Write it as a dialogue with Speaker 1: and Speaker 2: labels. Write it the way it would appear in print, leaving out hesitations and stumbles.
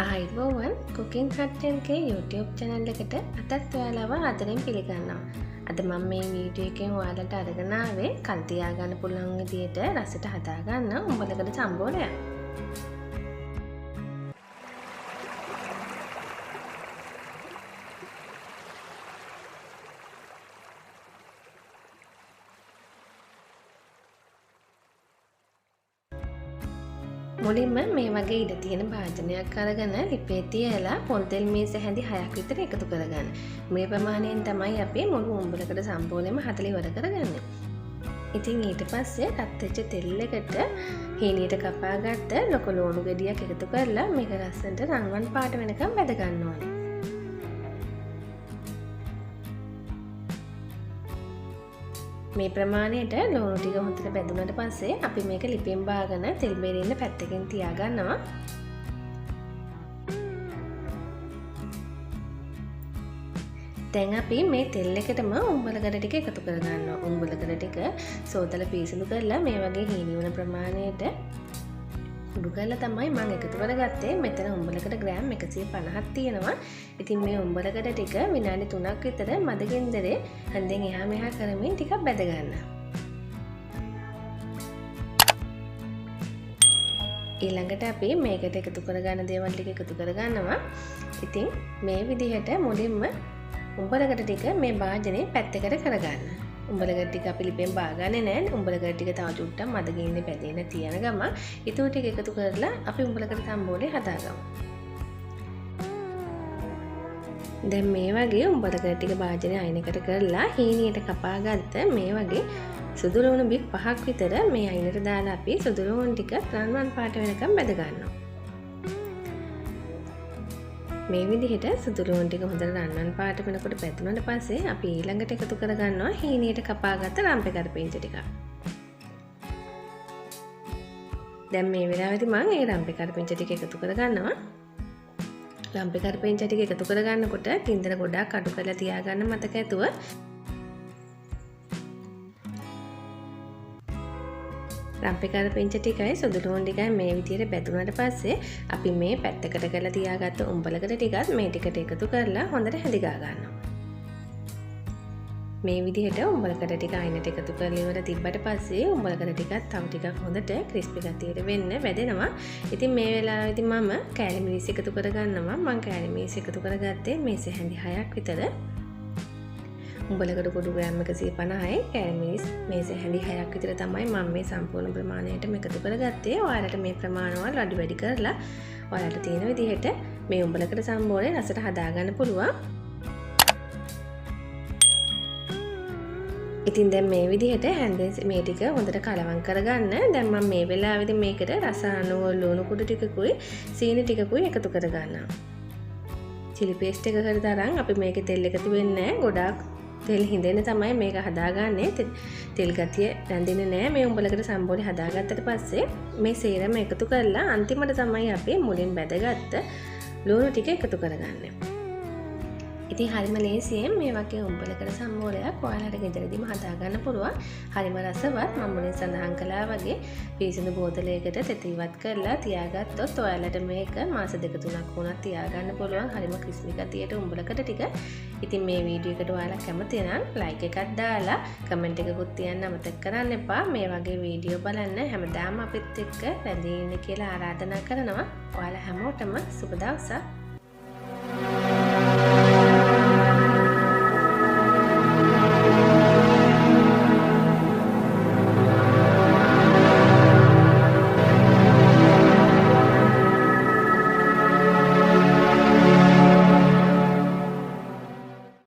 Speaker 1: ආයිබෝවන් cooking හට්ටන්ගේ YouTube channel එකට අතත් ඔයාලව ආදරෙන් පිළිගන්නවා. අද මම මේ වීඩියෝ එකෙන් ඔයාලට අරගෙන ආවේ කල් තියාගන්න පුළුවන් විදියට රසට හදාගන්න උඹලකඩ සම්බෝලයක්. මුලින්ම මේ වගේ ඉඩ තියෙන භාජනයක් අරගෙන ලිපේ තියලා පොල් තෙල් මේස හැඳි 6ක් විතර එකතු කරගන්න. මේ ප්‍රමාණයෙන් තමයි අපි මුළු උඹලකඩ සම්පූර්ණයෙන්ම හදලා ඉවර කරගන්නේ. ඉතින් ඊට පස්සේ රත් වෙච්ච තෙල් එකට හීනියට කපාගත්ත ලොකු ලෝණු ගෙඩියක් එකතු කරලා මේක ලස්සනට රන්වන් පාට වෙනකම් බැද ගන්න ඕනේ. මේ ප්‍රමාණයට ලෝණු ටික හොඳට බැදුනට පස්සේ අපි මේක ලිපෙන් බාගෙන තෙල් බෙරෙන්න පැත්තකින් තියාගන්නවා. දැන් අපි මේ තෙල් එකටම උඹලකඩ ටික එකතු කරගන්නවා. උඹලකඩ ටික සෝතල පීසුණු කරලා මේ වගේ හීනි වන ප්‍රමාණයට කුඩු කරලා තමයි මම එකතු කරගත්තේ. මෙතන උඹලකඩ ග්‍රෑම් 150ක් තියෙනවා. ඉතින් මේ උඹලකඩ ටික විනාඩි 3ක් විතර මද ගෙන්දරේ හන්දෙන් එහා මෙහා කරමින් ටිකක් බැද ගන්න. ඊළඟට අපි මේකට එකතු කරගන්න දේවල් ටික එකතු කරගන්නවා. ඉතින් මේ විදිහට මුලින්ම උඹලකඩ ටික මේ භාජනේ පැත්තකට කරගන්න. උඹලකඩ ටික අපි ලිපෙන් බාගන්නේ නැහැ. උඹලකඩ ටික තව චුට්ටක් මද ගෙන්නේ පැදෙන්න තියන ගම ඊටු ටික එකතු කරලා අපි උඹලකඩ සම්බෝලේ හදාගමු. දැන් මේ වගේ උඹලකඩ ටික භාජනේ අයිනකට කරලා හීනියට කපාගත්ත මේ වගේ සුදු ලුණු බික් 5ක් විතර මේ අයිනට දාලා අපි සුදු ලුණු ටික රන්වන් පාට වෙනකම් බැද ගන්නවා. මේ විදිහට සුදු ලුණු ටික හොඳට රන්වන් පාට වෙනකොට පැතුනට පස්සේ අපි ඊළඟට එකතු කරගන්නවා හීනියට කපාගත්ත රම්පේ කරපිංච ටික. දැන් මේ වෙලාවේදී මම ඒ රම්පේ කරපිංච ටික එකතු කරගන්නවා. රම්පේ කරපිංච ටික එකතු කරගන්නකොට ගින්දර ගොඩාක් අඩු කරලා තියාගන්න මතක ඇතුව. රම්පේ කරපිංච ටිකයි සුදු ලුණු ටිකයි මේ විදිහට බැදුනට පස්සේ අපි මේ පැත්තකට කරලා තියාගත්ත උඹලකඩ ටිකත් මේ ටිකට එකතු කරලා හොඳට හැදිගා ගන්නවා. මේ විදිහට උඹලකඩ ටික අයිනට එකතු කරලා ඉවර තිබ්බට පස්සේ උඹලකඩ ටිකත් තව ටිකක් හොඳට ක්‍රිස්පි ගතියට වෙන්න වැදෙනවා. ඉතින් මේ වෙලාවේදී මම කෑලි මිරිස් එකතු කරගන්නවා. මම කෑලි මිරිස් එකතු කරගත්තේ මේස හැඳි 6ක් විතර. උඹලකඩ කුඩු ග්‍රෑම් 150යි කෑලි මිරිස් මේස හැඳි 6ක් විතර තමයි මම මේ සම්පූර්ණ ප්‍රමාණයට එකතු කරගත්තේ. ඔයාලට මේ ප්‍රමාණවල අඩු වැඩි කරලා ඔයාලට තියෙන විදිහට මේ උඹලකඩ සම්බෝලේ රසට හදාගන්න පුළුවන්. ඉතින් දැන් මේ විදිහට හැන්දෙන් මේ ටික හොඳට කලවම් කරගන්න. දැන් මම මේ වෙලාවේදී මේකට රස අනුව ලුණු කුඩු ටිකකුයි සීනි ටිකකුයි එකතු කරගන්නවා. chili paste එක කරතරම් අපි මේකේ තෙල් එකතු වෙන්නේ නැහැ. ගොඩාක් තෙල් හිඳෙන්න තමයි මේක හදාගන්නේ. තෙල් ගතිය රැඳෙන්නේ නැහැ. මේ උඹලකට සම්බෝලේ හදාගත්තට පස්සේ මේ සේරම එකතු කරලා අන්තිමට තමයි අපි මුලින් බැදගත්ත ලුණු ටික එකතු කරගන්නේ. ඉතින් හරිම ලේසියෙන් මේ වගේ උඹලකඩ සම්බෝලයක් ඔයාලට ගෙදරදීම හදාගන්න පුළුවන්. හරිම රසවත්. මම මුලින් සඳහන් කළා වගේ පිරිසිදු බෝතලයකට තෙත ඉවත් කරලා තියාගත්තොත් ඔයාලට මේක මාස 2-3ක් වුණත් තියාගන්න පුළුවන්. හරිම ක්‍රිස්පි ගතියට උඹලකඩ ටික. ඉතින් මේ වීඩියෝ එකට ඔයාලා කැමති නම් ලයික් එකක් දාලා කමෙන්ට් එකකුත් තියන්න අමතක කරන්න එපා. මේ වගේ වීඩියෝ බලන්න හැමදාම අපිත් එක්ක රැඳී ඉන්න කියලා ආරාධනා කරනවා. ඔයාලා හැමෝටම සුබ දවසක්.